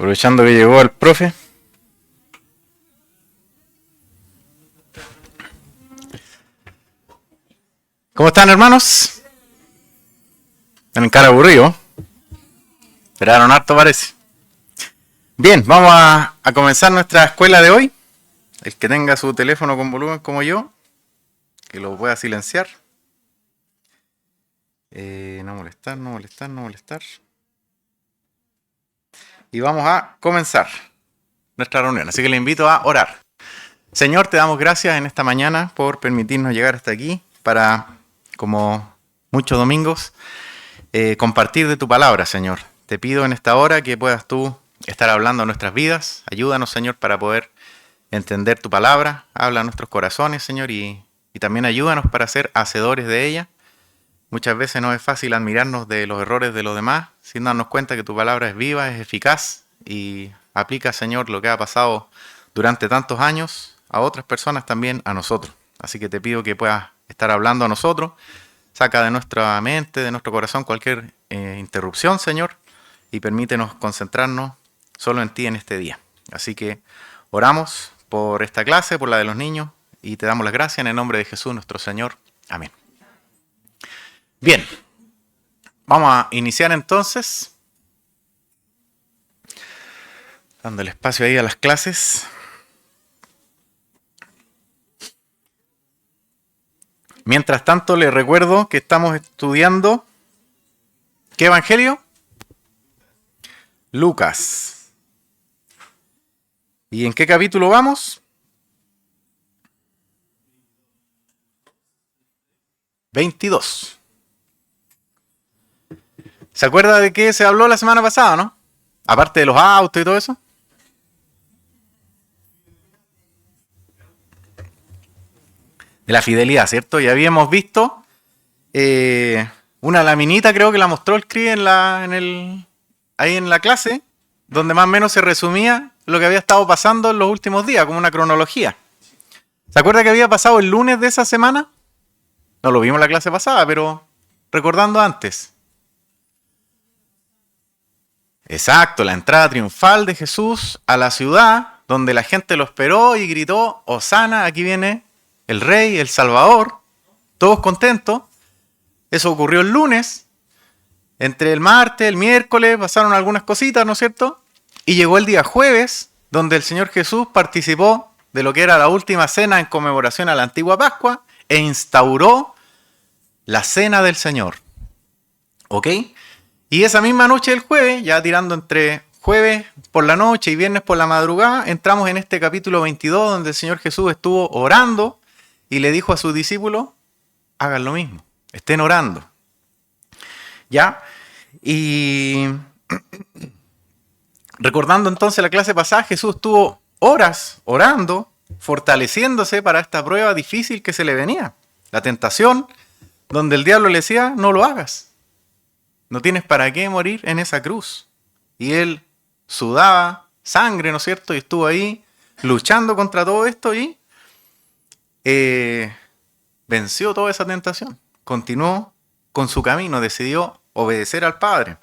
Aprovechando que llegó el profe. ¿Cómo están, hermanos? Están en cara aburrido. Esperaron harto, parece. Bien, vamos a comenzar nuestra escuela de hoy. El que tenga su teléfono con volumen como yo, que lo pueda silenciar. No molestar, no molestar, no molestar. Y vamos a comenzar nuestra reunión. Así que le invito a orar. Señor, te damos gracias en esta mañana por permitirnos llegar hasta aquí para, como muchos domingos, compartir de tu palabra, Señor. Te pido en esta hora que puedas tú estar hablando a nuestras vidas. Ayúdanos, Señor, para poder entender tu palabra. Habla a nuestros corazones, Señor, y también ayúdanos para ser hacedores de ella. Muchas veces no es fácil admirarnos de los errores de los demás, sin darnos cuenta que tu palabra es viva, es eficaz y aplica, Señor, lo que ha pasado durante tantos años a otras personas, también a nosotros. Así que te pido que puedas estar hablando a nosotros. Saca de nuestra mente, de nuestro corazón cualquier interrupción, Señor, y permítenos concentrarnos solo en ti en este día. Así que oramos por esta clase, por la de los niños, y te damos las gracias en el nombre de Jesús nuestro Señor. Amén. Bien, vamos a iniciar entonces, dando el espacio ahí a las clases. Mientras tanto, les recuerdo que estamos estudiando, ¿qué evangelio? Lucas. ¿Y en qué capítulo vamos? 22. ¿Se acuerda de qué se habló la semana pasada, no? Aparte de los autos y todo eso. De la fidelidad, ¿cierto? Y habíamos visto una laminita, creo que la mostró el CRI ahí en la clase, donde más o menos se resumía lo que había estado pasando en los últimos días, como una cronología. ¿Se acuerda que había pasado el lunes de esa semana? No lo vimos en la clase pasada, pero recordando antes. Exacto, la entrada triunfal de Jesús a la ciudad, donde la gente lo esperó y gritó, Hosana, aquí viene el Rey, el Salvador, todos contentos. Eso ocurrió el lunes. Entre el martes, el miércoles, pasaron algunas cositas, ¿no es cierto? Y llegó el día jueves, donde el Señor Jesús participó de lo que era la última cena en conmemoración a la antigua Pascua e instauró la cena del Señor. ¿Ok? Y esa misma noche del jueves, ya tirando entre jueves por la noche y viernes por la madrugada, entramos en este capítulo 22 donde el Señor Jesús estuvo orando y le dijo a sus discípulos, hagan lo mismo, estén orando. ¿Ya? Y recordando entonces la clase pasada, Jesús estuvo horas orando, fortaleciéndose para esta prueba difícil que se le venía. La tentación, donde el diablo le decía, no lo hagas. No tienes para qué morir en esa cruz. Y él sudaba sangre, ¿no es cierto? Y estuvo ahí luchando contra todo esto y venció toda esa tentación. Continuó con su camino, decidió obedecer al Padre.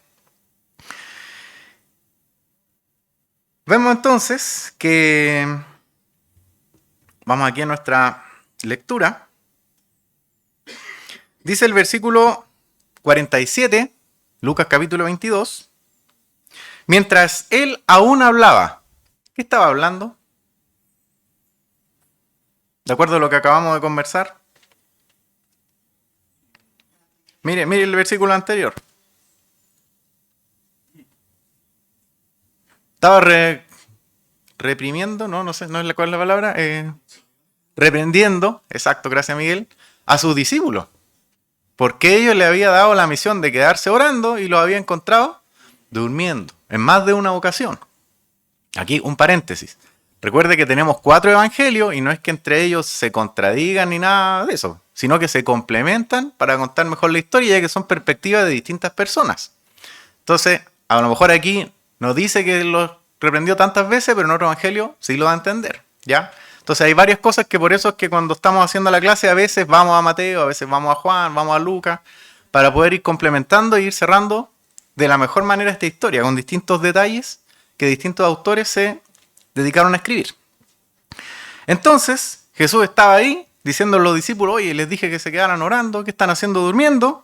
Vemos entonces que vamos aquí a nuestra lectura. Dice el versículo 47, Lucas capítulo 22, mientras él aún hablaba. ¿Qué estaba hablando? ¿De acuerdo a lo que acabamos de conversar? Mire el versículo anterior. Estaba reprimiendo, no sé, no es cuál es la palabra, reprendiendo, exacto, gracias Miguel, a sus discípulos. Porque ellos le había dado la misión de quedarse orando y los había encontrado durmiendo, en más de una ocasión. Aquí un paréntesis. Recuerde que tenemos 4 evangelios y no es que entre ellos se contradigan ni nada de eso, sino que se complementan para contar mejor la historia, ya que son perspectivas de distintas personas. Entonces, a lo mejor aquí nos dice que los reprendió tantas veces, pero en otro evangelio sí lo da a entender, ¿ya? Entonces hay varias cosas que por eso es que cuando estamos haciendo la clase a veces vamos a Mateo, a veces vamos a Juan, vamos a Lucas, para poder ir complementando e ir cerrando de la mejor manera esta historia, con distintos detalles que distintos autores se dedicaron a escribir. Entonces, Jesús estaba ahí diciendo a los discípulos, oye, les dije que se quedaran orando, ¿qué están haciendo durmiendo?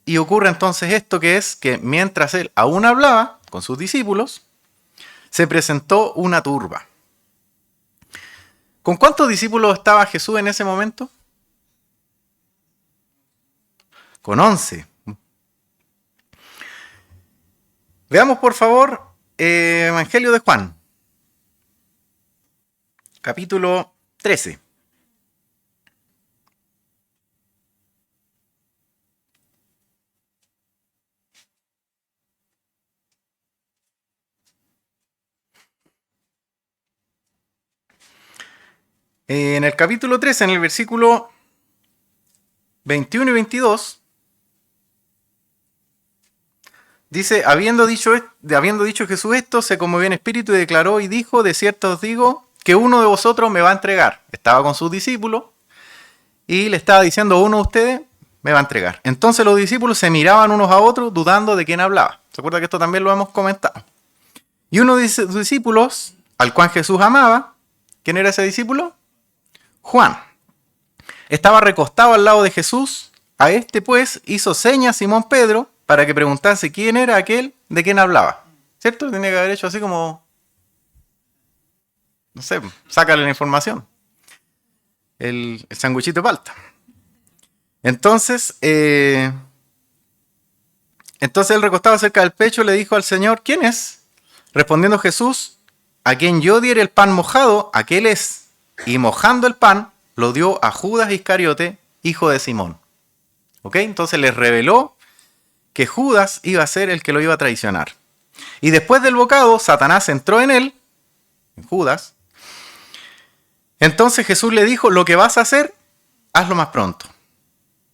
Y ocurre entonces esto, que es que mientras él aún hablaba con sus discípulos, se presentó una turba. ¿Con cuántos discípulos estaba Jesús en ese momento? Con 11. Veamos por favor Evangelio de Juan, capítulo 13. En el capítulo 13, en el versículo 21 y 22, dice, habiendo dicho Jesús esto, se conmovió en espíritu y declaró y dijo, de cierto os digo, que uno de vosotros me va a entregar. Estaba con sus discípulos y le estaba diciendo, uno de ustedes me va a entregar. Entonces los discípulos se miraban unos a otros dudando de quién hablaba. ¿Se acuerda que esto también lo hemos comentado? Y uno de sus discípulos, al cual Jesús amaba, ¿quién era ese discípulo? Juan. Estaba recostado al lado de Jesús. A este pues hizo señas Simón Pedro para que preguntase quién era aquel de quien hablaba. ¿Cierto? Tenía que haber hecho así como, no sé, sácale la información. El sanguichito de palta. Entonces él recostado cerca del pecho le dijo al Señor, ¿quién es? Respondiendo Jesús, a quien yo diere el pan mojado, aquel es. Y mojando el pan, lo dio a Judas Iscariote, hijo de Simón. ¿Ok? Entonces les reveló que Judas iba a ser el que lo iba a traicionar. Y después del bocado, Satanás entró en él, en Judas. Entonces Jesús le dijo, lo que vas a hacer, hazlo más pronto.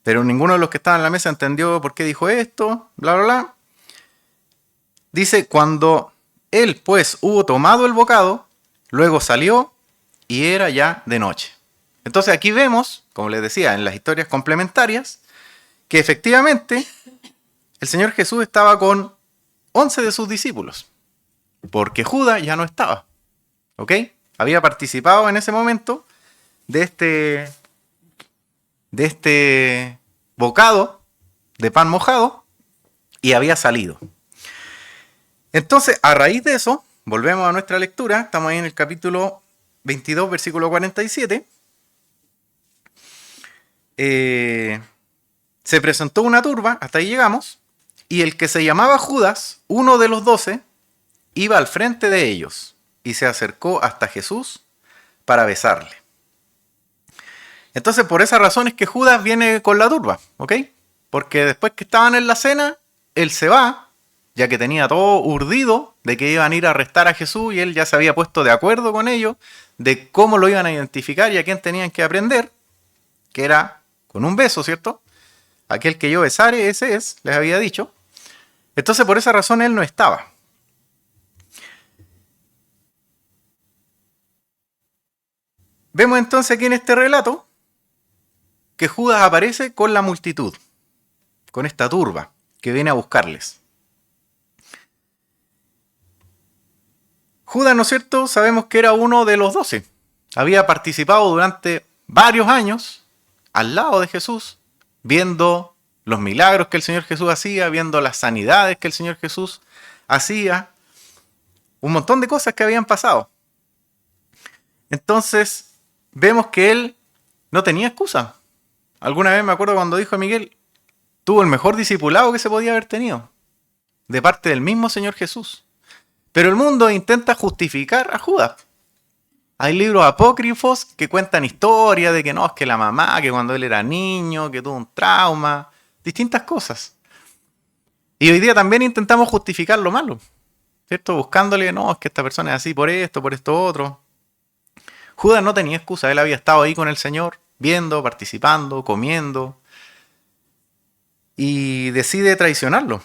Pero ninguno de los que estaban en la mesa entendió por qué dijo esto, bla, bla, bla. Dice, cuando él pues hubo tomado el bocado, luego salió y era ya de noche. Entonces aquí vemos, como les decía, en las historias complementarias, que efectivamente el Señor Jesús estaba con 11 de sus discípulos, porque Judas ya no estaba. ¿Ok? Había participado en ese momento de este bocado de pan mojado y había salido. Entonces, a raíz de eso, volvemos a nuestra lectura, estamos ahí en el capítulo 22, versículo 47. Se presentó una turba, hasta ahí llegamos, y el que se llamaba Judas, uno de los 12, iba al frente de ellos y se acercó hasta Jesús para besarle. Entonces, por esa razón es que Judas viene con la turba, ¿ok? Porque después que estaban en la cena, él se va, ya que tenía todo urdido de que iban a ir a arrestar a Jesús y él ya se había puesto de acuerdo con ellos de cómo lo iban a identificar y a quién tenían que aprender, que era con un beso, ¿cierto? Aquel que yo besare, ese es, les había dicho. Entonces, por esa razón él no estaba. Vemos entonces aquí en este relato que Judas aparece con la multitud, con esta turba que viene a buscarles. Judas, ¿no es cierto? Sabemos que era uno de los 12. Había participado durante varios años al lado de Jesús, viendo los milagros que el Señor Jesús hacía, viendo las sanidades que el Señor Jesús hacía, un montón de cosas que habían pasado. Entonces, vemos que él no tenía excusa. Alguna vez me acuerdo cuando dijo a Miguel, tuvo el mejor discipulado que se podía haber tenido, de parte del mismo Señor Jesús. Pero el mundo intenta justificar a Judas. Hay libros apócrifos que cuentan historias de que no, es que la mamá, que cuando él era niño, que tuvo un trauma, distintas cosas. Y hoy día también intentamos justificar lo malo, ¿cierto? Buscándole, no, es que esta persona es así por esto otro. Judas no tenía excusa, él había estado ahí con el Señor, viendo, participando, comiendo, y decide traicionarlo.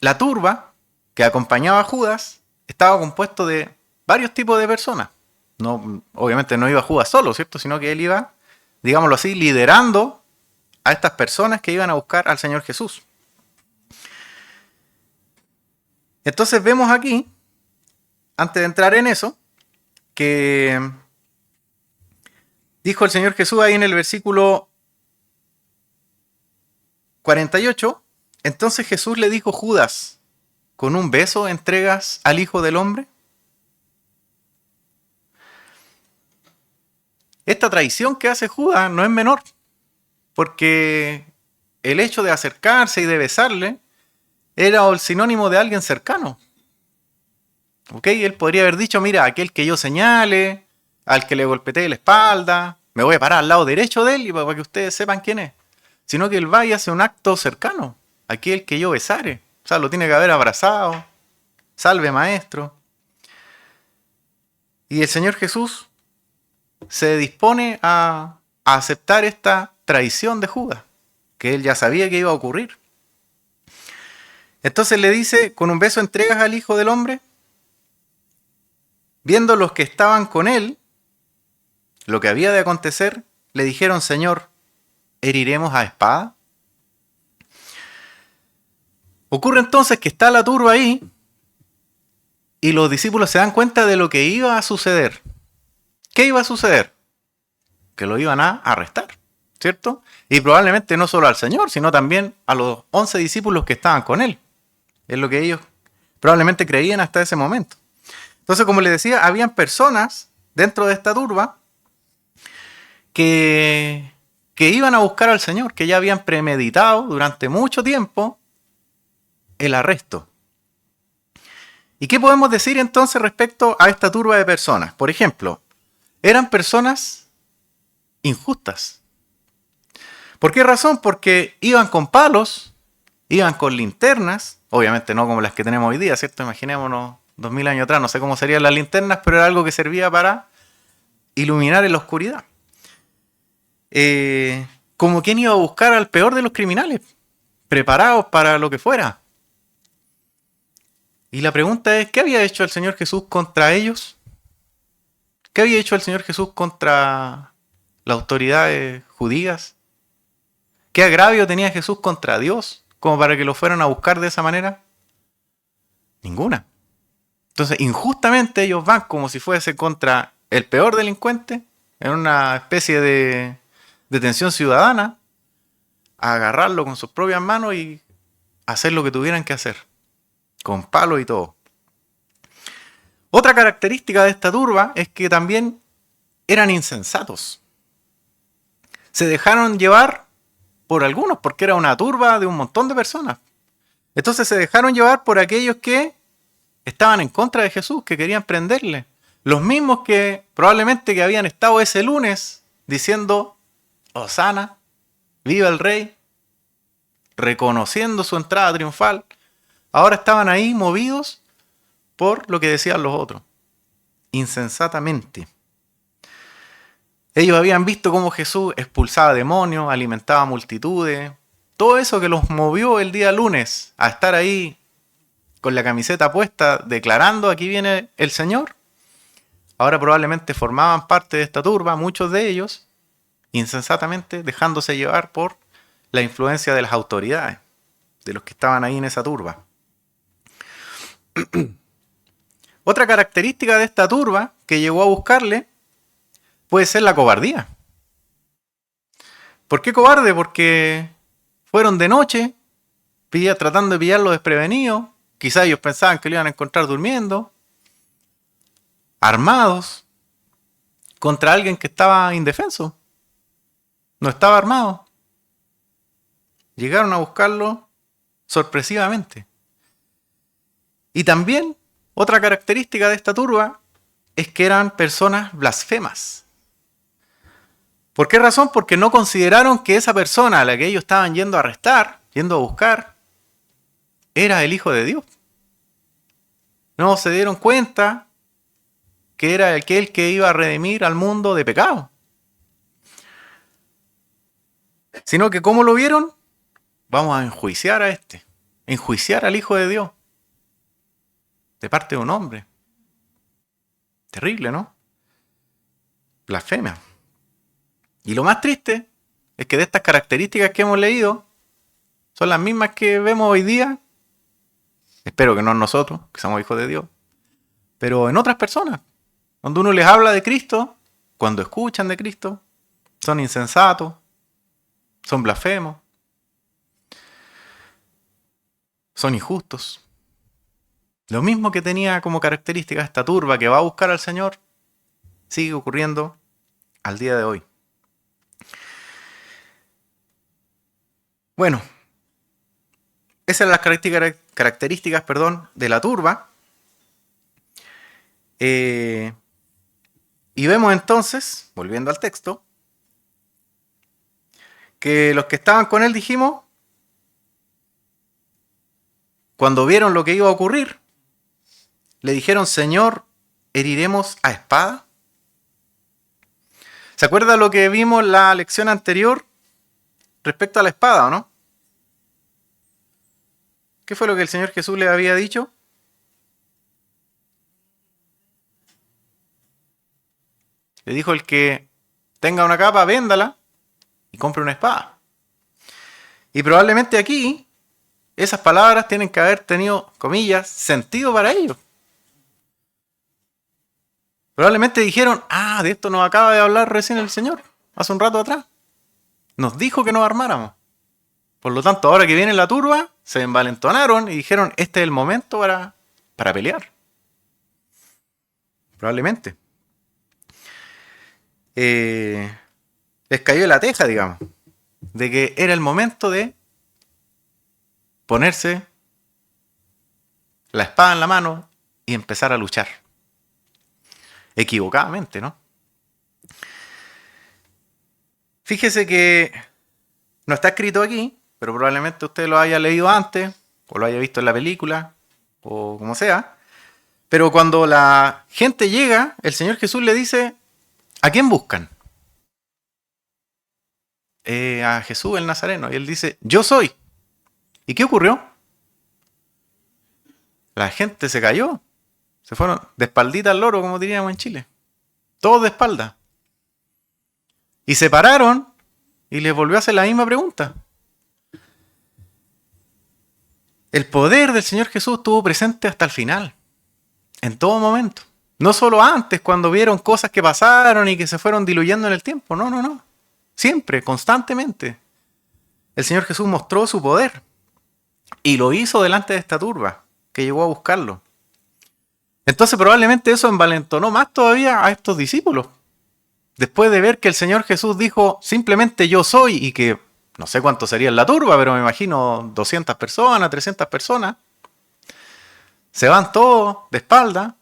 La turba que acompañaba a Judas estaba compuesto de varios tipos de personas. No, obviamente no iba Judas solo, ¿cierto? Sino que él iba, digámoslo así, liderando a estas personas que iban a buscar al Señor Jesús. Entonces vemos aquí, antes de entrar en eso, que dijo el Señor Jesús ahí en el versículo 48, entonces Jesús le dijo: Judas, ¿con un beso entregas al Hijo del Hombre? Esta traición que hace Judas no es menor, porque el hecho de acercarse y de besarle era el sinónimo de alguien cercano. ¿Ok? Él podría haber dicho: mira, aquel que yo señale, al que le golpetee la espalda, me voy a parar al lado derecho de él y para que ustedes sepan quién es. Sino que él va y hace un acto cercano, aquel que yo besare. O sea, lo tiene que haber abrazado. Salve, maestro. Y el Señor Jesús se dispone a aceptar esta traición de Judas, que él ya sabía que iba a ocurrir. Entonces le dice: ¿con un beso entregas al Hijo del Hombre? Viendo los que estaban con él lo que había de acontecer, le dijeron: Señor, ¿heriremos a espada? Ocurre entonces que está la turba ahí y los discípulos se dan cuenta de lo que iba a suceder. ¿Qué iba a suceder? Que lo iban a arrestar, ¿cierto? Y probablemente no solo al Señor, sino también a los 11 discípulos que estaban con él. Es lo que ellos probablemente creían hasta ese momento. Entonces, como les decía, habían personas dentro de esta turba que iban a buscar al Señor, que ya habían premeditado durante mucho tiempo el arresto. ¿Y qué podemos decir entonces respecto a esta turba de personas? Por ejemplo, eran personas injustas. ¿Por qué razón? Porque iban con palos, iban con linternas, obviamente no como las que tenemos hoy día, ¿cierto? Imaginémonos 2000 años atrás, no sé cómo serían las linternas, pero era algo que servía para iluminar en la oscuridad. Como quien iba a buscar al peor de los criminales, preparados para lo que fuera. Y la pregunta es: ¿qué había hecho el Señor Jesús contra ellos? ¿Qué había hecho el Señor Jesús contra las autoridades judías? ¿Qué agravio tenía Jesús contra Dios como para que lo fueran a buscar de esa manera? Ninguna. Entonces, injustamente ellos van como si fuese contra el peor delincuente, en una especie de detención ciudadana, a agarrarlo con sus propias manos y hacer lo que tuvieran que hacer, con palo y todo. Otra característica de esta turba es que también eran insensatos. Se dejaron llevar por algunos, porque era una turba de un montón de personas. Entonces se dejaron llevar por aquellos que estaban en contra de Jesús, que querían prenderle. Los mismos que probablemente que habían estado ese lunes diciendo: Hosana, viva el rey, reconociendo su entrada triunfal, ahora estaban ahí movidos por lo que decían los otros, insensatamente. Ellos habían visto cómo Jesús expulsaba demonios, alimentaba multitudes, todo eso que los movió el día lunes a estar ahí con la camiseta puesta declarando: aquí viene el Señor. Ahora probablemente formaban parte de esta turba, muchos de ellos, insensatamente dejándose llevar por la influencia de las autoridades, de los que estaban ahí en esa turba. Otra característica de esta turba que llegó a buscarle puede ser la cobardía. ¿Por qué cobarde? Porque fueron de noche, tratando de pillarlo desprevenido. Quizás ellos pensaban que lo iban a encontrar durmiendo, armados, contra alguien que estaba indefenso. No estaba armado. Llegaron a buscarlo sorpresivamente. Y también otra característica de esta turba es que eran personas blasfemas. ¿Por qué razón? Porque no consideraron que esa persona a la que ellos estaban yendo a arrestar, yendo a buscar, era el Hijo de Dios. No se dieron cuenta que era aquel que iba a redimir al mundo de pecado. Sino que ¿cómo lo vieron? Vamos a enjuiciar a este, enjuiciar al Hijo de Dios, de parte de un hombre. Terrible, ¿no? Blasfemia. Y lo más triste es que de estas características que hemos leído son las mismas que vemos hoy día Espero que no en nosotros, que somos hijos de Dios, pero en otras personas. Cuando uno les habla de Cristo, cuando escuchan de Cristo, son insensatos, son blasfemos, son injustos. Lo mismo que tenía como característica esta turba que va a buscar al Señor, sigue ocurriendo al día de hoy. Bueno, esas eran las características de la turba. Y vemos entonces, volviendo al texto, que los que estaban con él, dijimos, cuando vieron lo que iba a ocurrir, le dijeron: Señor, ¿heriremos a espada? ¿Se acuerda lo que vimos en la lección anterior respecto a la espada, o no? ¿Qué fue lo que el Señor Jesús le había dicho? Le dijo: el que tenga una capa, véndala y compre una espada. Y probablemente aquí esas palabras tienen que haber tenido, comillas, sentido para ellos. Probablemente dijeron: de esto nos acaba de hablar recién el Señor, hace un rato atrás. Nos dijo que nos armáramos. Por lo tanto, ahora que viene la turba, se envalentonaron y dijeron: este es el momento para pelear. Probablemente. Les cayó la teja, digamos, de que era el momento de ponerse la espada en la mano y empezar a luchar. Equivocadamente, ¿no? Fíjese que no está escrito aquí, pero probablemente usted lo haya leído antes, o lo haya visto en la película, o como sea. Pero cuando la gente llega, el Señor Jesús le dice: ¿a quién buscan? A Jesús el Nazareno. Y él dice: yo soy. ¿Y qué ocurrió? La gente se cayó. Se fueron de espaldita al loro, como diríamos en Chile. Todos de espalda. Y se pararon y les volvió a hacer la misma pregunta. El poder del Señor Jesús estuvo presente hasta el final. En todo momento. No solo antes, cuando vieron cosas que pasaron y que se fueron diluyendo en el tiempo. No. Siempre, constantemente. El Señor Jesús mostró su poder. Y lo hizo delante de esta turba que llegó a buscarlo. Entonces probablemente eso envalentonó más todavía a estos discípulos. Después de ver que el Señor Jesús dijo simplemente: yo soy, y que no sé cuánto sería en la turba, pero me imagino 200 personas, 300 personas. Se van todos de espalda,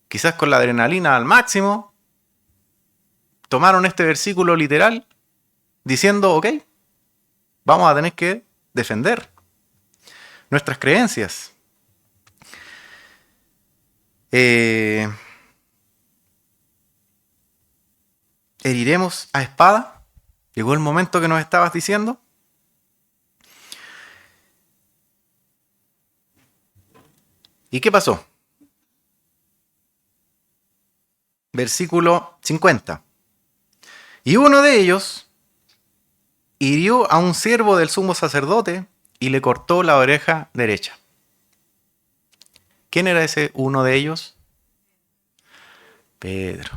quizás con la adrenalina al máximo. Tomaron este versículo literal diciendo: ok, vamos a tener que defender nuestras creencias. ¿Heriremos a espada? Llegó el momento que nos estabas diciendo. ¿Y qué pasó? Versículo 50. Y uno de ellos hirió a un siervo del sumo sacerdote y le cortó la oreja derecha. ¿Quién era ese uno de ellos? Pedro.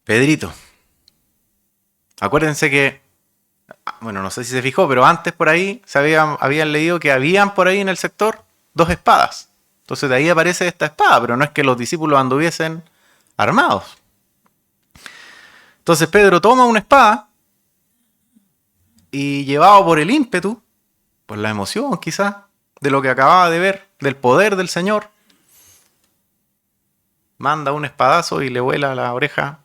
Pedrito. Acuérdense que, bueno, no sé si se fijó, pero antes por ahí habían leído que habían por ahí en el sector 2 espadas. Entonces de ahí aparece esta espada, pero no es que los discípulos anduviesen armados. Entonces Pedro toma una espada y, llevado por el ímpetu, por la emoción quizás, de lo que acababa de ver, del poder del Señor, manda un espadazo y le vuela la oreja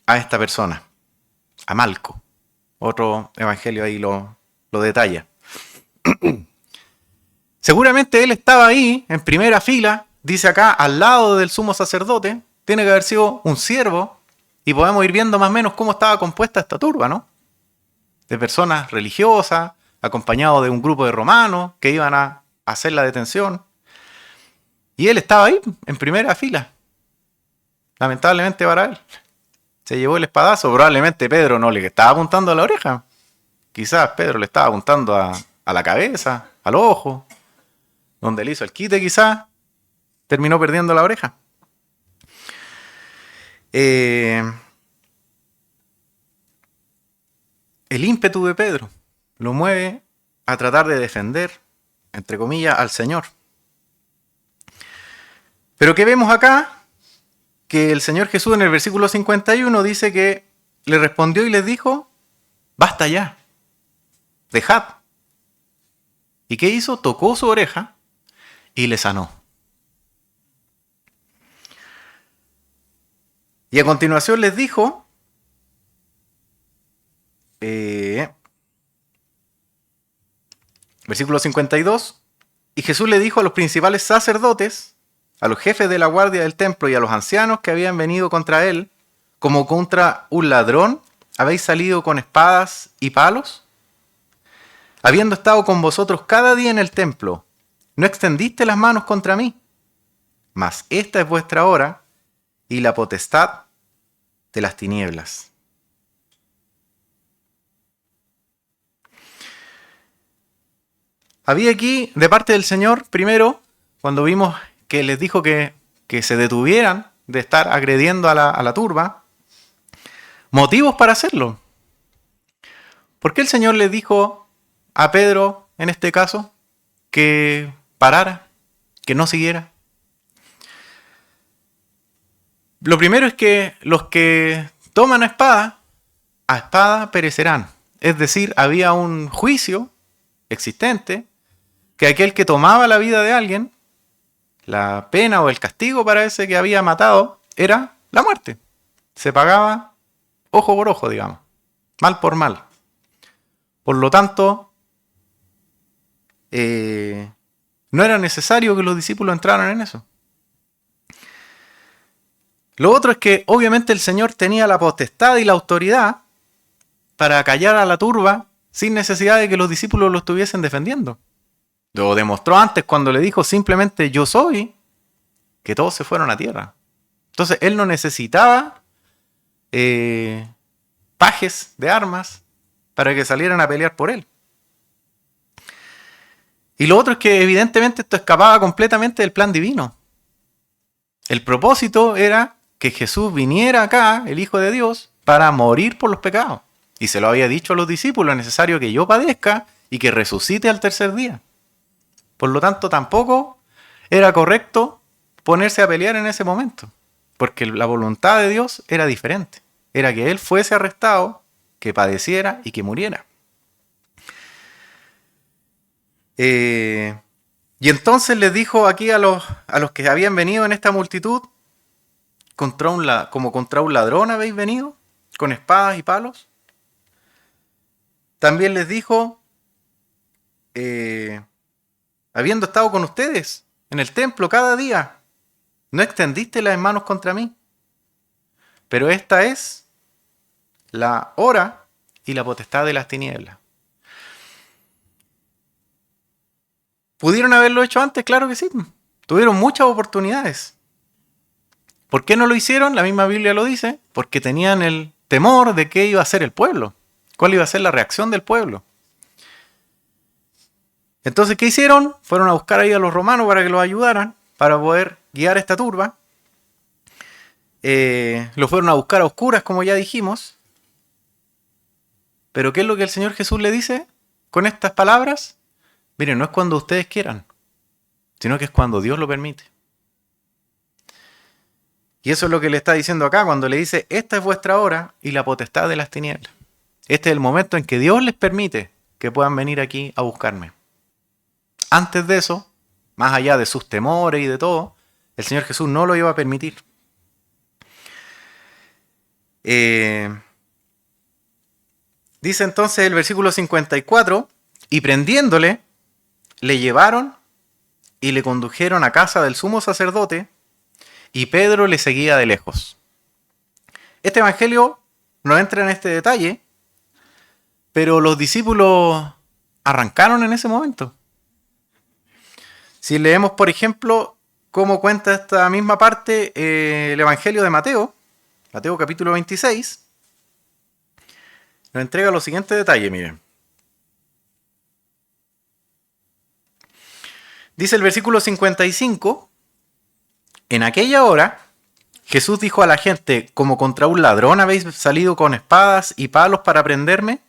a esta persona, a Malco. Otro evangelio ahí lo detalla. Seguramente él estaba ahí, en primera fila, dice acá, al lado del sumo sacerdote. Tiene que haber sido un siervo, y podemos ir viendo más o menos cómo estaba compuesta esta turba, ¿no? De personas religiosas, acompañados de un grupo de romanos que iban a hacer la detención. Y él estaba ahí, en primera fila. Lamentablemente para él. Se llevó el espadazo. Probablemente Pedro no le estaba apuntando a la oreja. Quizás Pedro le estaba apuntando a la cabeza, al ojo, donde le hizo el quite quizás, terminó perdiendo la oreja. El ímpetu de Pedro lo mueve a tratar de defender, entre comillas, al Señor. Pero ¿qué vemos acá? Que el Señor Jesús en el versículo 51 dice que le respondió y les dijo, basta ya, dejad. ¿Y qué hizo? Tocó su oreja y le sanó. Y a continuación les dijo, versículo 52, y Jesús le dijo a los principales sacerdotes, a los jefes de la guardia del templo y a los ancianos que habían venido contra él, como contra un ladrón, ¿habéis salido con espadas y palos? Habiendo estado con vosotros cada día en el templo, ¿no extendiste las manos contra mí? Mas esta es vuestra hora y la potestad de las tinieblas. Había aquí, de parte del Señor, primero, cuando vimos que les dijo que se detuvieran de estar agrediendo a la turba, motivos para hacerlo. ¿Por qué el Señor le dijo a Pedro, en este caso, que parara, que no siguiera? Lo primero es que los que toman a espada perecerán. Es decir, había un juicio existente que aquel que tomaba la vida de alguien, la pena o el castigo para ese que había matado era la muerte. Se pagaba ojo por ojo, digamos, mal por mal. Por lo tanto, no era necesario que los discípulos entraran en eso. Lo otro es que obviamente el Señor tenía la potestad y la autoridad para callar a la turba sin necesidad de que los discípulos lo estuviesen defendiendo. Lo demostró antes cuando le dijo simplemente yo soy, que todos se fueron a tierra. Entonces él no necesitaba pajes de armas para que salieran a pelear por él. Y lo otro es que evidentemente esto escapaba completamente del plan divino. El propósito era que Jesús viniera acá, el Hijo de Dios, para morir por los pecados. Y se lo había dicho a los discípulos, es necesario que yo padezca y que resucite al tercer día. Por lo tanto, tampoco era correcto ponerse a pelear en ese momento, porque la voluntad de Dios era diferente. Era que Él fuese arrestado, que padeciera y que muriera. Y entonces les dijo aquí a los que habían venido en esta multitud, como contra un ladrón habéis venido, con espadas y palos. También les dijo, habiendo estado con ustedes en el templo cada día, no extendiste las manos contra mí. Pero esta es la hora y la potestad de las tinieblas. ¿Pudieron haberlo hecho antes? Claro que sí. Tuvieron muchas oportunidades. ¿Por qué no lo hicieron? La misma Biblia lo dice. Porque tenían el temor de qué iba a hacer el pueblo. ¿Cuál iba a ser la reacción del pueblo? Entonces, ¿qué hicieron? Fueron a buscar ahí a los romanos para que los ayudaran, para poder guiar esta turba. Lo fueron a buscar a oscuras, como ya dijimos. Pero ¿qué es lo que el Señor Jesús le dice con estas palabras? Miren, no es cuando ustedes quieran, sino que es cuando Dios lo permite. Y eso es lo que le está diciendo acá, cuando le dice, esta es vuestra hora y la potestad de las tinieblas. Este es el momento en que Dios les permite que puedan venir aquí a buscarme. Antes de eso, más allá de sus temores y de todo, el Señor Jesús no lo iba a permitir. Dice entonces el versículo 54, y prendiéndole, le llevaron y le condujeron a casa del sumo sacerdote, y Pedro le seguía de lejos. Este evangelio no entra en este detalle, pero los discípulos arrancaron en ese momento. Si leemos, por ejemplo, cómo cuenta esta misma parte el evangelio de Mateo, Mateo capítulo 26, nos entrega los siguientes detalles, miren. Dice el versículo 55, en aquella hora Jesús dijo a la gente, como contra un ladrón habéis salido con espadas y palos para prenderme.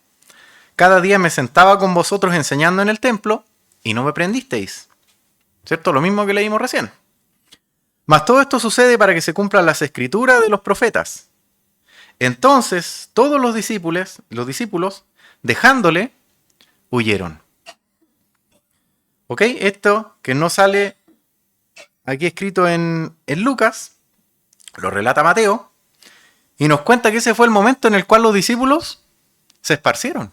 Cada día me sentaba con vosotros enseñando en el templo y no me prendisteis. ¿Cierto? Lo mismo que leímos recién. Mas todo esto sucede para que se cumplan las escrituras de los profetas. Entonces todos los discípulos, dejándole, huyeron. ¿Ok? Esto que no sale aquí escrito en Lucas, lo relata Mateo, y nos cuenta que ese fue el momento en el cual los discípulos se esparcieron.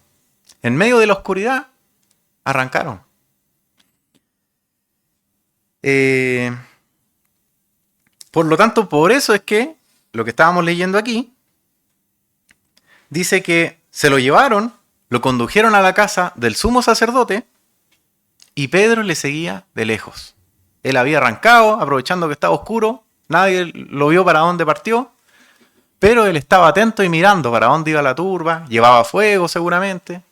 En medio de la oscuridad, arrancaron. Por lo tanto, por eso es que lo que estábamos leyendo aquí dice que se lo llevaron, lo condujeron a la casa del sumo sacerdote y Pedro le seguía de lejos. Él había arrancado, aprovechando que estaba oscuro, nadie lo vio para dónde partió, pero él estaba atento y mirando para dónde iba la turba, llevaba fuego seguramente,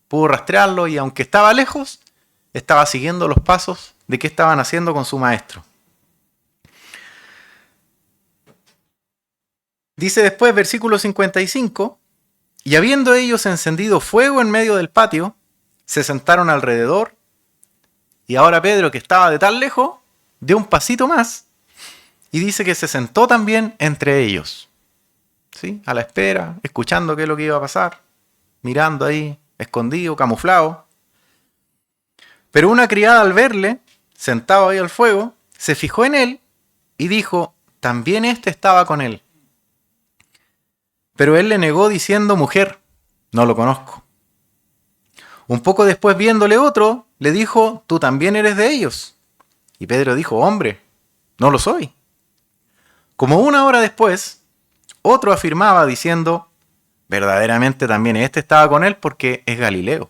pudo rastrearlo y aunque estaba lejos, estaba siguiendo los pasos de qué estaban haciendo con su maestro. Dice después, versículo 55, y habiendo ellos encendido fuego en medio del patio, se sentaron alrededor, y ahora Pedro, que estaba de tan lejos, dio un pasito más, y dice que se sentó también entre ellos, ¿sí? A la espera, escuchando qué es lo que iba a pasar, mirando ahí, escondido, camuflado. Pero una criada al verle, sentado ahí al fuego, se fijó en él y dijo, también este estaba con él. Pero él le negó diciendo, mujer, no lo conozco. Un poco después, viéndole otro, le dijo, tú también eres de ellos. Y Pedro dijo, hombre, no lo soy. Como una hora después, otro afirmaba diciendo, verdaderamente también este estaba con él porque es Galileo.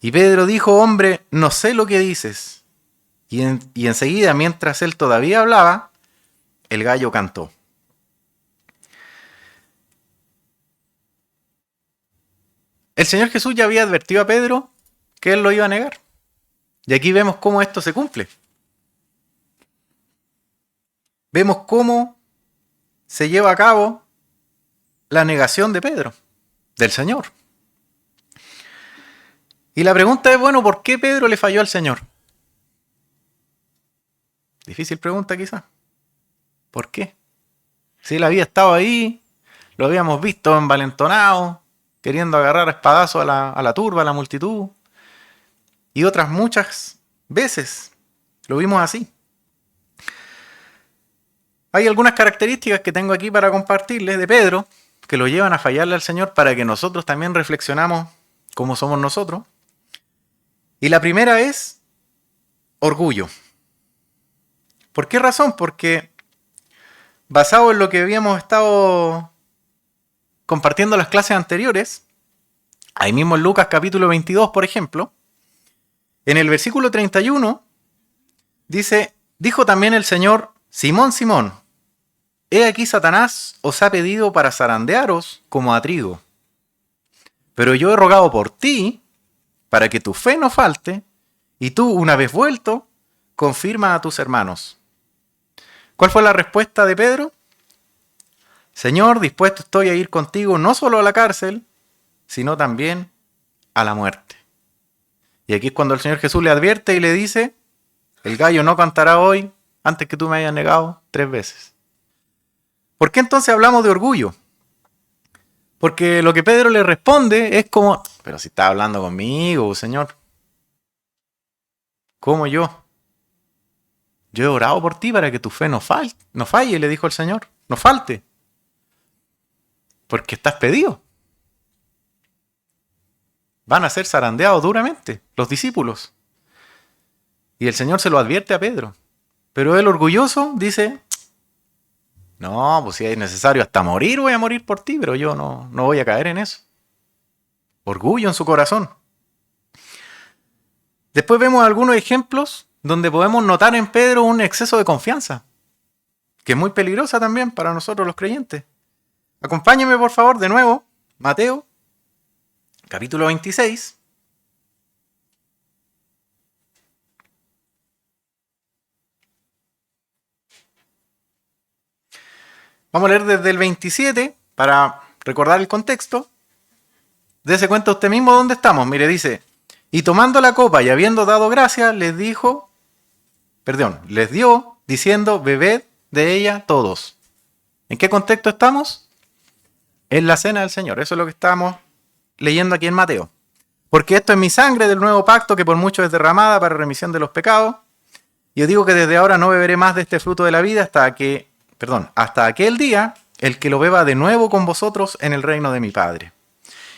Y Pedro dijo, hombre, no sé lo que dices. Y enseguida, mientras él todavía hablaba, el gallo cantó. El Señor Jesús ya había advertido a Pedro que él lo iba a negar. Y aquí vemos cómo esto se cumple. Vemos cómo se lleva a cabo la negación de Pedro, del Señor. Y la pregunta es, bueno, ¿por qué Pedro le falló al Señor? Difícil pregunta quizá. ¿Por qué? Si él había estado ahí, lo habíamos visto envalentonado, queriendo agarrar a espadazo a la turba, a la multitud. Y otras muchas veces lo vimos así. Hay algunas características que tengo aquí para compartirles de Pedro que lo llevan a fallarle al Señor para que nosotros también reflexionamos cómo somos nosotros. Y la primera es orgullo. ¿Por qué razón? Porque basado en lo que habíamos estado compartiendo en las clases anteriores, ahí mismo en Lucas capítulo 22, por ejemplo, en el versículo 31 dice, dijo también el Señor, Simón, Simón, he aquí Satanás os ha pedido para zarandearos como a trigo. Pero yo he rogado por ti, para que tu fe no falte, y tú, una vez vuelto, confirma a tus hermanos. ¿Cuál fue la respuesta de Pedro? Señor, dispuesto estoy a ir contigo no solo a la cárcel, sino también a la muerte. Y aquí es cuando el Señor Jesús le advierte y le dice, el gallo no cantará hoy antes que tú me hayas negado 3 veces. ¿Por qué entonces hablamos de orgullo? Porque lo que Pedro le responde es como, pero si está hablando conmigo, Señor. ¿Cómo yo? Yo he orado por ti para que tu fe no falle, le dijo el Señor, no falte. Porque estás pedido. Van a ser zarandeados duramente los discípulos. Y el Señor se lo advierte a Pedro. Pero el orgulloso dice, no, pues si es necesario hasta morir, voy a morir por ti, pero yo no voy a caer en eso. Orgullo en su corazón. Después vemos algunos ejemplos donde podemos notar en Pedro un exceso de confianza, que es muy peligrosa también para nosotros los creyentes. Acompáñenme por favor de nuevo, Mateo, capítulo 26. Vamos a leer desde el 27 para recordar el contexto. Dese cuenta usted mismo dónde estamos. Mire, dice, y tomando la copa y habiendo dado gracias, les dio, diciendo, bebed de ella todos. ¿En qué contexto estamos? En la cena del Señor. Eso es lo que estamos leyendo aquí en Mateo. Porque esto es mi sangre del nuevo pacto que por muchos es derramada para remisión de los pecados. Y os digo que desde ahora no beberé más de este fruto de la vida hasta aquel día, el que lo beba de nuevo con vosotros en el reino de mi Padre.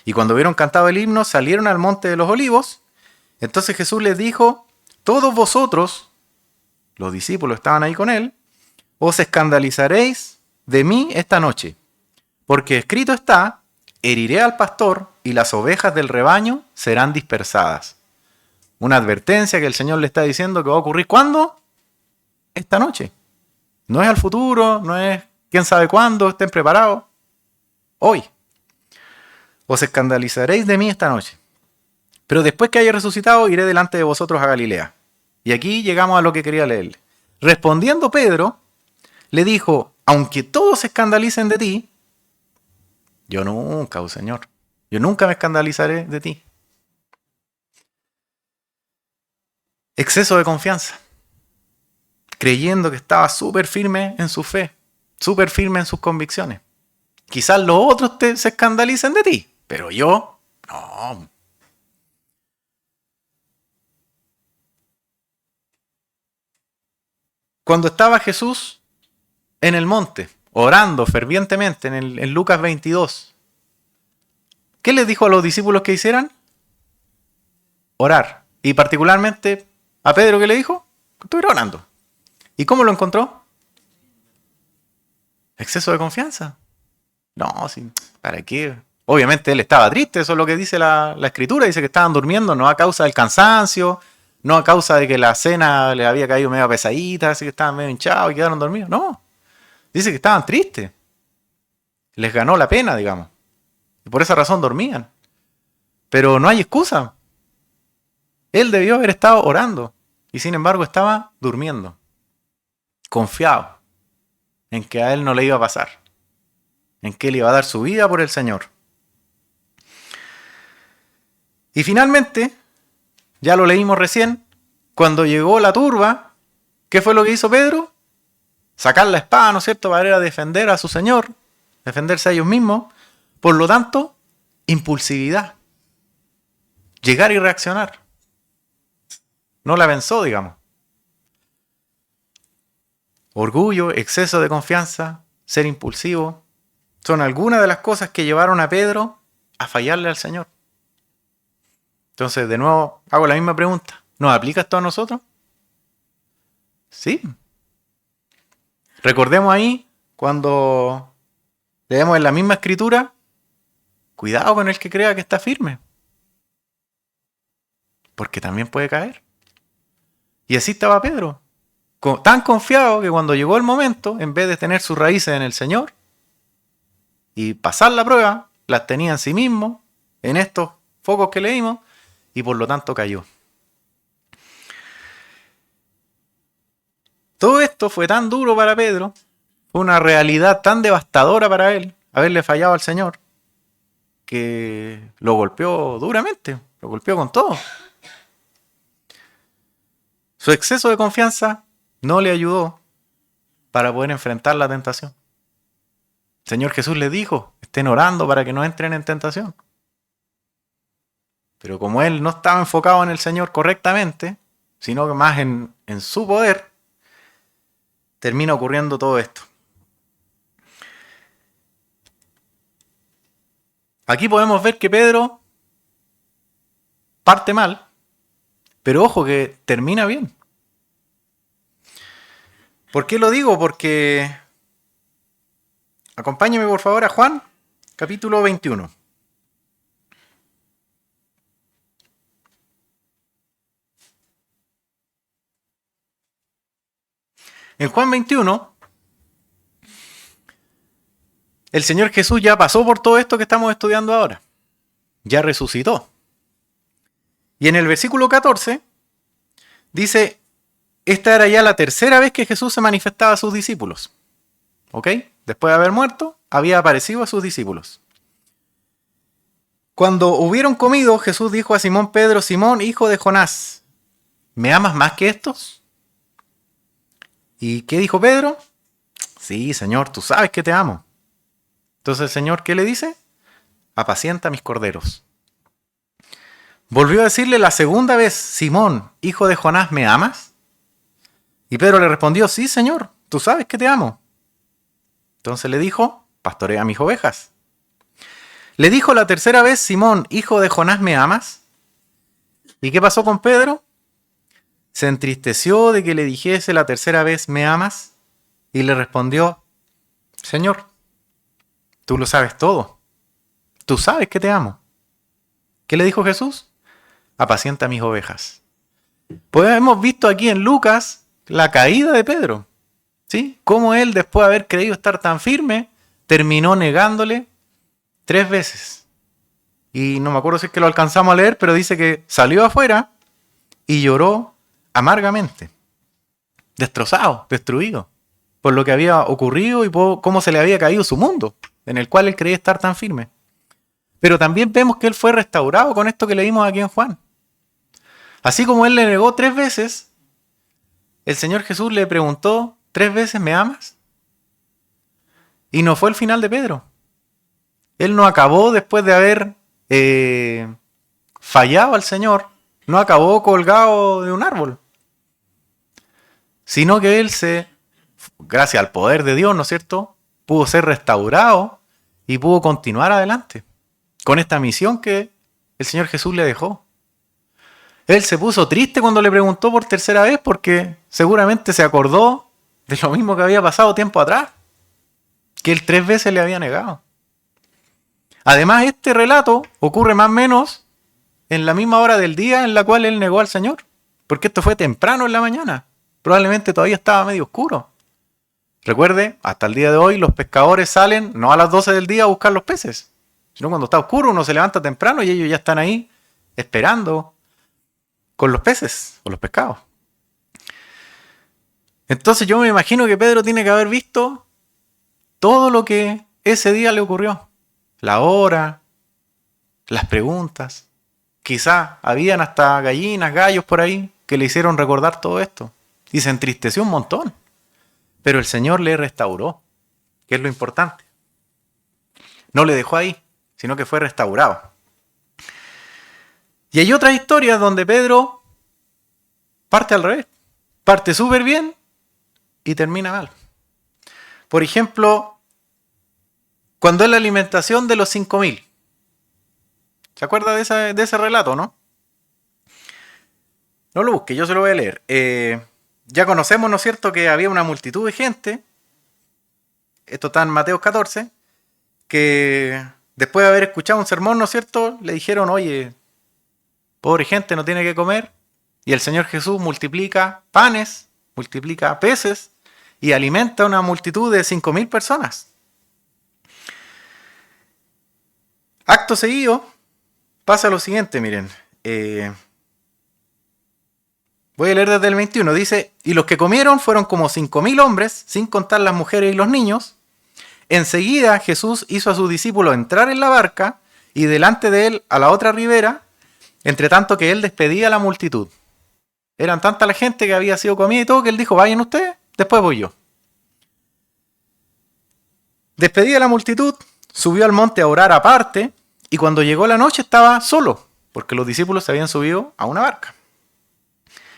Y cuando hubieron cantado el himno, salieron al monte de los olivos. Entonces Jesús les dijo, todos vosotros, los discípulos estaban ahí con él, os escandalizaréis de mí esta noche. Porque escrito está, heriré al pastor y las ovejas del rebaño serán dispersadas. Una advertencia que el Señor le está diciendo que va a ocurrir ¿cuándo? Esta noche. No es al futuro, no es quién sabe cuándo, estén preparados. Hoy. Os escandalizaréis de mí esta noche. Pero después que haya resucitado, iré delante de vosotros a Galilea. Y aquí llegamos a lo que quería leerle. Respondiendo Pedro, le dijo, aunque todos se escandalicen de ti, yo nunca, oh Señor, yo nunca me escandalizaré de ti. Exceso de confianza. Creyendo que estaba súper firme en su fe, súper firme en sus convicciones. Quizás los otros se escandalicen de ti, pero yo, no. Cuando estaba Jesús en el monte, orando fervientemente en Lucas 22, ¿qué les dijo a los discípulos que hicieran? Orar. Y particularmente a Pedro, ¿qué le dijo? Que estuviera orando. ¿Y cómo lo encontró? Exceso de confianza. No, sí, ¿para qué? Obviamente él estaba triste, eso es lo que dice la escritura, dice que estaban durmiendo no a causa del cansancio, no a causa de que la cena les había caído medio pesadita, así que estaban medio hinchados y quedaron dormidos, no. Dice que estaban tristes. Les ganó la pena, digamos. Y por esa razón dormían. Pero no hay excusa. Él debió haber estado orando y sin embargo estaba durmiendo. Confiado en que a él no le iba a pasar. En que él iba a dar su vida por el Señor. Y finalmente, ya lo leímos recién, cuando llegó la turba, ¿qué fue lo que hizo Pedro? Sacar la espada, ¿no es cierto?, para ir a defender a su Señor, defenderse a ellos mismos. Por lo tanto, impulsividad. Llegar y reaccionar. No la pensó, digamos. Orgullo, exceso de confianza, ser impulsivo, son algunas de las cosas que llevaron a Pedro a fallarle al Señor. Entonces, de nuevo, hago la misma pregunta. ¿Nos aplica esto a nosotros? Sí. Recordemos ahí, cuando leemos en la misma escritura, cuidado con el que crea que está firme. Porque también puede caer. Y así estaba Pedro. Tan confiado que cuando llegó el momento, en vez de tener sus raíces en el Señor y pasar la prueba, las tenía en sí mismo, en estos focos que leímos, y por lo tanto cayó. Todo esto fue tan duro para Pedro, fue una realidad tan devastadora para él, haberle fallado al Señor, que lo golpeó duramente, lo golpeó con todo. Su exceso de confianza no le ayudó para poder enfrentar la tentación. El Señor Jesús les dijo, estén orando para que no entren en tentación. Pero como él no estaba enfocado en el Señor correctamente, sino que más en su poder, termina ocurriendo todo esto. Aquí podemos ver que Pedro parte mal, pero ojo que termina bien. ¿Por qué lo digo? Porque acompáñeme por favor a Juan, capítulo 21. En Juan 21, el Señor Jesús ya pasó por todo esto que estamos estudiando ahora. Ya resucitó. Y en el versículo 14 dice, esta era ya la tercera vez que Jesús se manifestaba a sus discípulos. ¿Ok? después de haber muerto, había aparecido a sus discípulos. Cuando hubieron comido, Jesús dijo a Simón Pedro: Simón, hijo de Jonás, ¿me amas más que estos? ¿Y qué dijo Pedro? Sí, Señor, tú sabes que te amo. Entonces el Señor, ¿qué le dice? Apacienta mis corderos. Volvió a decirle la segunda vez: Simón, hijo de Jonás, ¿me amas? Y Pedro le respondió: sí, Señor, tú sabes que te amo. Entonces le dijo: pastorea mis ovejas. Le dijo la tercera vez: Simón, hijo de Jonás, ¿me amas? ¿Y qué pasó con Pedro? Se entristeció de que le dijese la tercera vez: ¿me amas? Y le respondió: Señor, tú lo sabes todo. Tú sabes que te amo. ¿Qué le dijo Jesús? Apacienta mis ovejas. Pues hemos visto aquí en Lucas la caída de Pedro, ¿sí? Cómo él, después de haber creído estar tan firme, terminó negándole 3 veces. Y no me acuerdo si es que lo alcanzamos a leer, pero dice que salió afuera y lloró amargamente, destrozado, destruido, por lo que había ocurrido y por cómo se le había caído su mundo, en el cual él creía estar tan firme. Pero también vemos que él fue restaurado con esto que leímos aquí en Juan. Así como él le negó 3 veces, el Señor Jesús le preguntó 3 veces: ¿me amas? Y no fue el final de Pedro. Él no acabó, después de haber fallado al Señor, no acabó colgado de un árbol, sino que él gracias al poder de Dios, ¿no es cierto?, pudo ser restaurado y pudo continuar adelante con esta misión que el Señor Jesús le dejó. Él se puso triste cuando le preguntó por tercera vez, porque seguramente se acordó de lo mismo que había pasado tiempo atrás, que él 3 veces le había negado. Además, este relato ocurre más o menos en la misma hora del día en la cual él negó al Señor, porque esto fue temprano en la mañana. Probablemente todavía estaba medio oscuro. Recuerde, hasta el día de hoy los pescadores salen no a las 12 del día a buscar los peces, sino cuando está oscuro uno se levanta temprano y ellos ya están ahí esperando con los peces o los pescados. Entonces yo me imagino que Pedro tiene que haber visto todo lo que ese día le ocurrió. La hora, las preguntas. Quizá habían hasta gallinas, gallos por ahí que le hicieron recordar todo esto. Y se entristeció un montón. Pero el Señor le restauró, que es lo importante. No le dejó ahí, sino que fue restaurado. Y hay otras historias donde Pedro parte al revés. Parte súper bien y termina mal. Por ejemplo, cuando es la alimentación de los 5.000. ¿Se acuerda de ese relato, no? No lo busque, yo se lo voy a leer. Ya conocemos, ¿no es cierto?, que había una multitud de gente. Esto está en Mateo 14. Que después de haber escuchado un sermón, ¿no es cierto?, le dijeron: oye, pobre gente, no tiene que comer. Y el Señor Jesús multiplica panes, multiplica peces y alimenta a una multitud de 5.000 personas. Acto seguido pasa lo siguiente, miren. Voy a leer desde el 21. Dice: y los que comieron fueron como 5.000 hombres, sin contar las mujeres y los niños. Enseguida Jesús hizo a sus discípulos entrar en la barca y delante de él a la otra ribera, entre tanto que él despedía a la multitud. Eran tanta la gente que había sido comida y todo que él dijo: vayan ustedes, después voy yo. Despedía a la multitud, subió al monte a orar aparte, y cuando llegó la noche estaba solo, porque los discípulos se habían subido a una barca.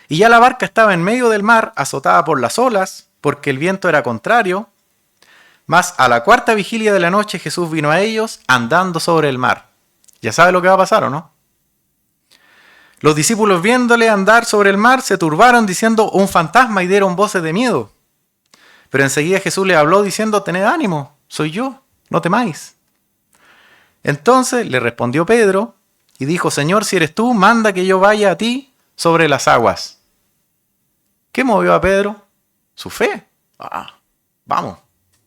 Y ya la barca estaba en medio del mar, azotada por las olas, porque el viento era contrario. Mas a la 4ª vigilia de la noche Jesús vino a ellos andando sobre el mar. ¿Ya sabe lo que va a pasar, o no? Los discípulos, viéndole andar sobre el mar, se turbaron diciendo: un fantasma, y dieron voces de miedo. Pero enseguida Jesús les habló diciendo: tened ánimo, soy yo, no temáis. Entonces le respondió Pedro y dijo: Señor, si eres tú, manda que yo vaya a ti sobre las aguas. ¿Qué movió a Pedro? Su fe. Vamos,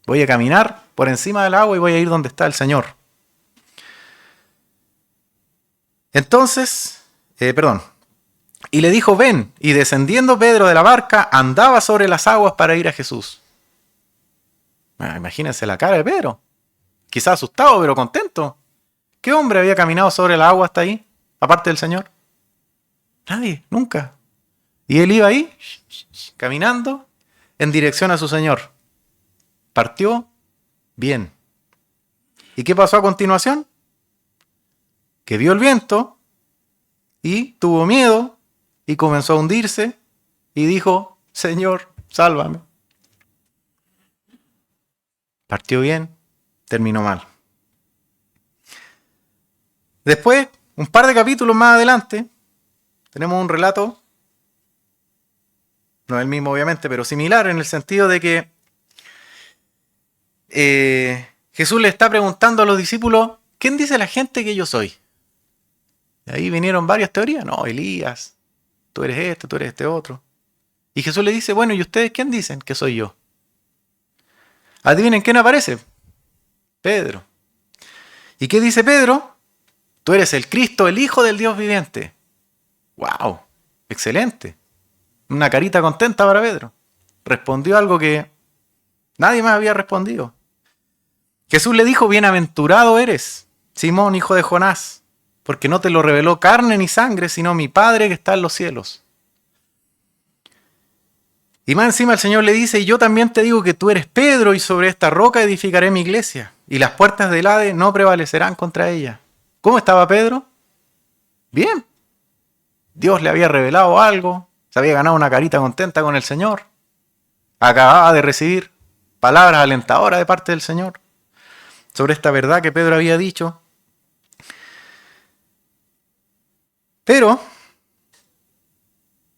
voy a caminar por encima del agua y voy a ir donde está el Señor. Entonces, y le dijo: ven. Y descendiendo Pedro de la barca, andaba sobre las aguas para ir a Jesús. Imagínense la cara de Pedro. Quizás asustado, pero contento. ¿Qué hombre había caminado sobre el agua hasta ahí, aparte del Señor? Nadie, nunca. Y él iba ahí, caminando, en dirección a su Señor. Partió bien. ¿Y qué pasó a continuación? Que vio el viento y tuvo miedo y comenzó a hundirse y dijo, Señor, sálvame. Partió bien, terminó mal. Después, un par de capítulos más adelante, tenemos un relato, no el mismo obviamente, pero similar en el sentido de que Jesús le está preguntando a los discípulos, ¿quién dice la gente que yo soy? Y ahí vinieron varias teorías. No, Elías, tú eres este otro. Y Jesús le dice, bueno, ¿y ustedes quién dicen que soy yo? Adivinen quién aparece. Pedro. ¿Y qué dice Pedro? Tú eres el Cristo, el Hijo del Dios viviente. ¡Wow! Excelente. Una carita contenta para Pedro. Respondió algo que nadie más había respondido. Jesús le dijo, bienaventurado eres, Simón, hijo de Jonás, porque no te lo reveló carne ni sangre, sino mi Padre que está en los cielos. Y más encima el Señor le dice, y yo también te digo que tú eres Pedro, y sobre esta roca edificaré mi iglesia, y las puertas del Hades no prevalecerán contra ella. ¿Cómo estaba Pedro? Bien. Dios le había revelado algo, se había ganado una carita contenta con el Señor. Acababa de recibir palabras alentadoras de parte del Señor sobre esta verdad que Pedro había dicho. Pero,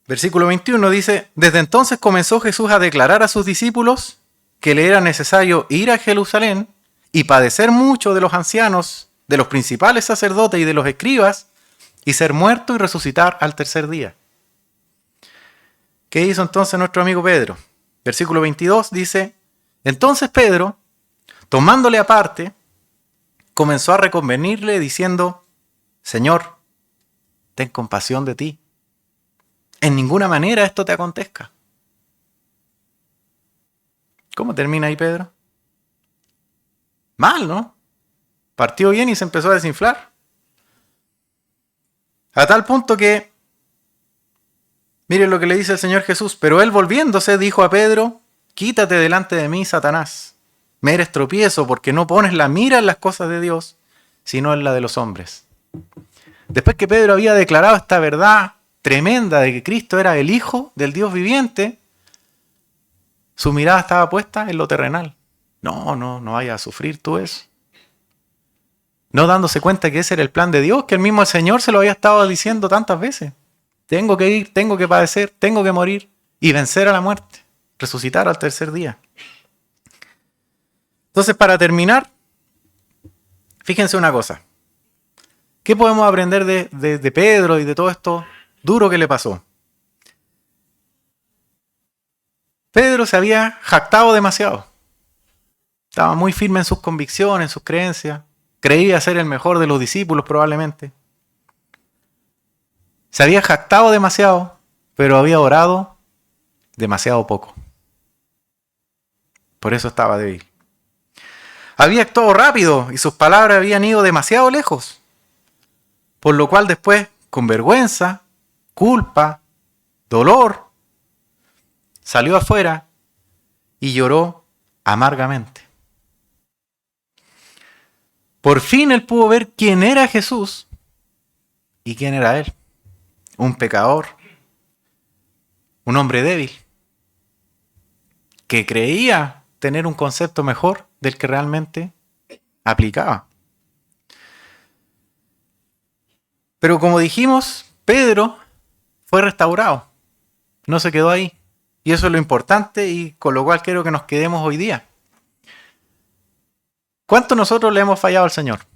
versículo 21 dice, desde entonces comenzó Jesús a declarar a sus discípulos que le era necesario ir a Jerusalén y padecer mucho de los ancianos, de los principales sacerdotes y de los escribas, y ser muerto y resucitar al tercer día. ¿Qué hizo entonces nuestro amigo Pedro? Versículo 22 dice, entonces Pedro, tomándole aparte, comenzó a reconvenirle diciendo, Señor, ten compasión de ti. En ninguna manera esto te acontezca. ¿Cómo termina ahí Pedro? Mal, ¿no? Partió bien y se empezó a desinflar. A tal punto que, miren lo que le dice el Señor Jesús, pero él volviéndose dijo a Pedro, quítate delante de mí, Satanás. Me eres tropiezo porque no pones la mira en las cosas de Dios, sino en la de los hombres. Después que Pedro había declarado esta verdad tremenda de que Cristo era el Hijo del Dios viviente, su mirada estaba puesta en lo terrenal. No vayas a sufrir tú eso. No dándose cuenta que ese era el plan de Dios, que el mismo Señor se lo había estado diciendo tantas veces. Tengo que ir, tengo que padecer, tengo que morir y vencer a la muerte, resucitar al tercer día. Entonces, para terminar, fíjense una cosa. ¿Qué podemos aprender de Pedro y de todo esto duro que le pasó? Pedro se había jactado demasiado. Estaba muy firme en sus convicciones, en sus creencias. Creía ser el mejor de los discípulos probablemente. Se había jactado demasiado, pero había orado demasiado poco. Por eso estaba débil. Había actuado rápido y sus palabras habían ido demasiado lejos. Por lo cual después, con vergüenza, culpa, dolor, salió afuera y lloró amargamente. Por fin él pudo ver quién era Jesús y quién era él. Un pecador, un hombre débil, que creía tener un concepto mejor del que realmente aplicaba. Pero como dijimos, Pedro fue restaurado, no se quedó ahí. Y eso es lo importante y con lo cual quiero que nos quedemos hoy día. ¿Cuánto nosotros le hemos fallado al Señor?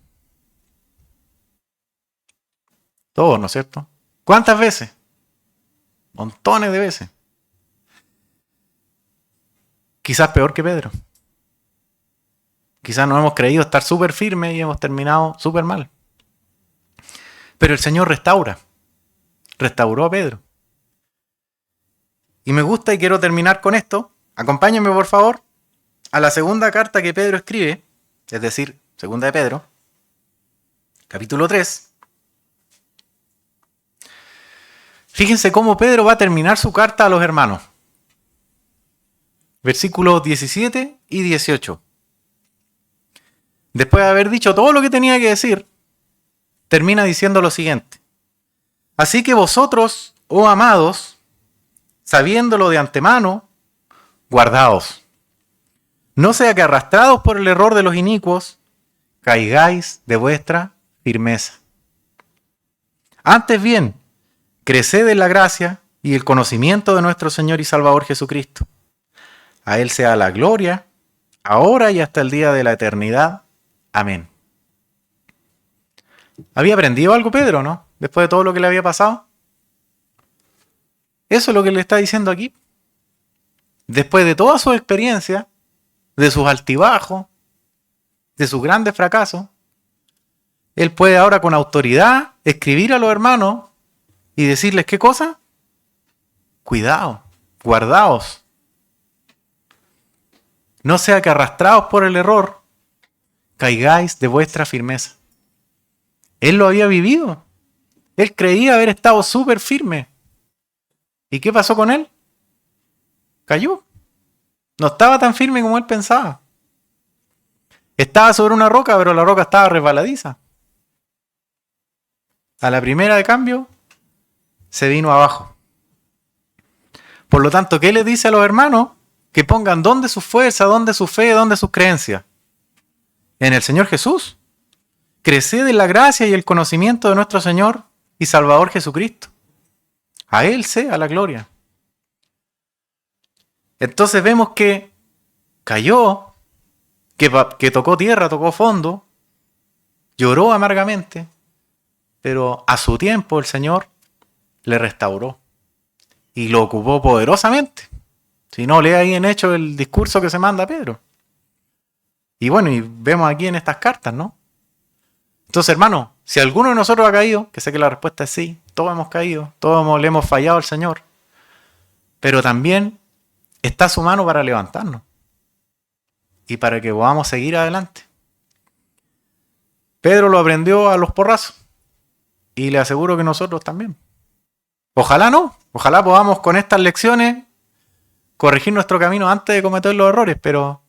Todos, ¿no es cierto? ¿Cuántas veces? Montones de veces. Quizás peor que Pedro. Quizás nos hemos creído estar súper firmes y hemos terminado súper mal. Pero el Señor restauró a Pedro. Y me gusta y quiero terminar con esto. Acompáñenme por favor a la segunda carta que Pedro escribe, es decir, segunda de Pedro, capítulo 3, fíjense cómo Pedro va a terminar su carta a los hermanos. Versículos 17 y 18. Después de haber dicho todo lo que tenía que decir, termina diciendo lo siguiente. Así que vosotros, oh amados, sabiéndolo de antemano, guardaos. No sea que arrastrados por el error de los inicuos, caigáis de vuestra firmeza. Antes bien, creced en la gracia y el conocimiento de nuestro Señor y Salvador Jesucristo. A Él sea la gloria, ahora y hasta el día de la eternidad. Amén. ¿Había aprendido algo Pedro, no? Después de todo lo que le había pasado. Eso es lo que le está diciendo aquí. Después de toda su experiencia, de sus altibajos, de sus grandes fracasos, él puede ahora con autoridad escribir a los hermanos y decirles ¿qué cosa? Cuidado, guardaos. No sea que arrastrados por el error, caigáis de vuestra firmeza. Él lo había vivido. Él creía haber estado súper firme. ¿Y qué pasó con él? Cayó. No estaba tan firme como él pensaba. Estaba sobre una roca, pero la roca estaba resbaladiza. A la primera de cambio, se vino abajo. Por lo tanto, ¿qué le dice a los hermanos? Que pongan dónde su fuerza, dónde su fe, dónde sus creencias. En el Señor Jesús. Creced en la gracia y el conocimiento de nuestro Señor y Salvador Jesucristo. A Él sea la gloria. Entonces vemos que cayó, que tocó tierra, tocó fondo, lloró amargamente, pero a su tiempo el Señor le restauró y lo ocupó poderosamente. Si no, lee ahí en Hechos el discurso que se manda a Pedro. Y bueno, y vemos aquí en estas cartas, ¿no? Entonces, hermano, si alguno de nosotros ha caído, que sé que la respuesta es sí, todos hemos caído, todos le hemos fallado al Señor, pero también está a su mano para levantarnos y para que podamos seguir adelante. Pedro lo aprendió a los porrazos y le aseguro que nosotros también. Ojalá no, ojalá podamos con estas lecciones corregir nuestro camino antes de cometer los errores, pero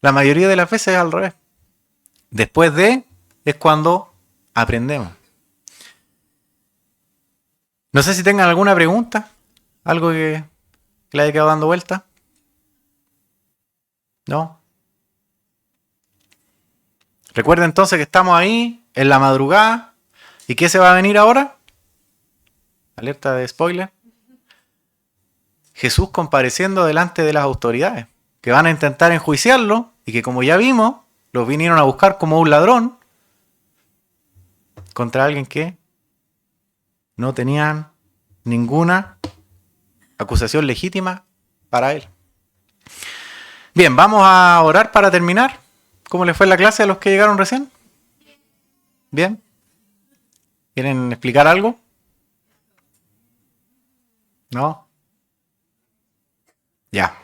la mayoría de las veces es al revés. Después de es cuando aprendemos. No sé si tengan alguna pregunta, algo que le haya quedado dando vuelta. ¿No? Recuerden entonces que estamos ahí en la madrugada. ¿Y qué se va a venir ahora? Alerta de spoiler. Jesús compareciendo delante de las autoridades, que van a intentar enjuiciarlo y que, como ya vimos, los vinieron a buscar como un ladrón contra alguien que no tenían ninguna acusación legítima para él. Bien, vamos a orar para terminar. ¿Cómo les fue la clase a los que llegaron recién? Bien. ¿Quieren explicar algo? ¿No? Ya.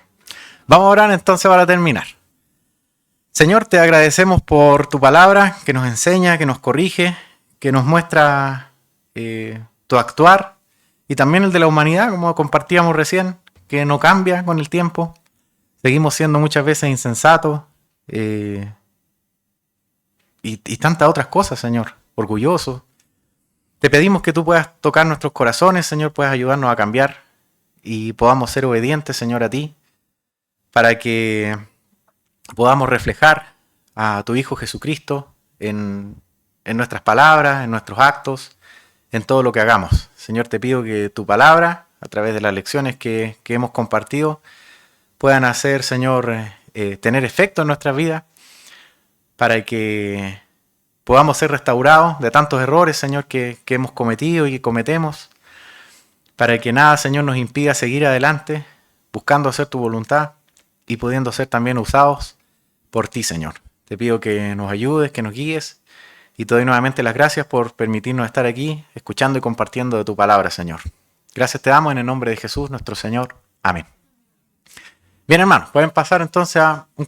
Vamos a orar entonces para terminar. Señor, te agradecemos por tu palabra que nos enseña, que nos corrige, que nos muestra tu actuar y también el de la humanidad, como compartíamos recién, que no cambia con el tiempo. Seguimos siendo muchas veces insensatos y tantas otras cosas, Señor, orgullosos. Te pedimos que tú puedas tocar nuestros corazones, Señor, puedas ayudarnos a cambiar y podamos ser obedientes, Señor, a ti, para que podamos reflejar a tu Hijo Jesucristo en nuestras palabras, en nuestros actos, en todo lo que hagamos. Señor, te pido que tu palabra, a través de las lecciones que hemos compartido, puedan hacer, Señor, tener efecto en nuestras vidas, para que podamos ser restaurados de tantos errores, Señor, que hemos cometido y que cometemos, para que nada, Señor, nos impida seguir adelante, buscando hacer tu voluntad y pudiendo ser también usados por ti, Señor. Te pido que nos ayudes, que nos guíes, y te doy nuevamente las gracias por permitirnos estar aquí, escuchando y compartiendo de tu palabra, Señor. Gracias te damos en el nombre de Jesús, nuestro Señor. Amén. Bien, hermanos, pueden pasar entonces a un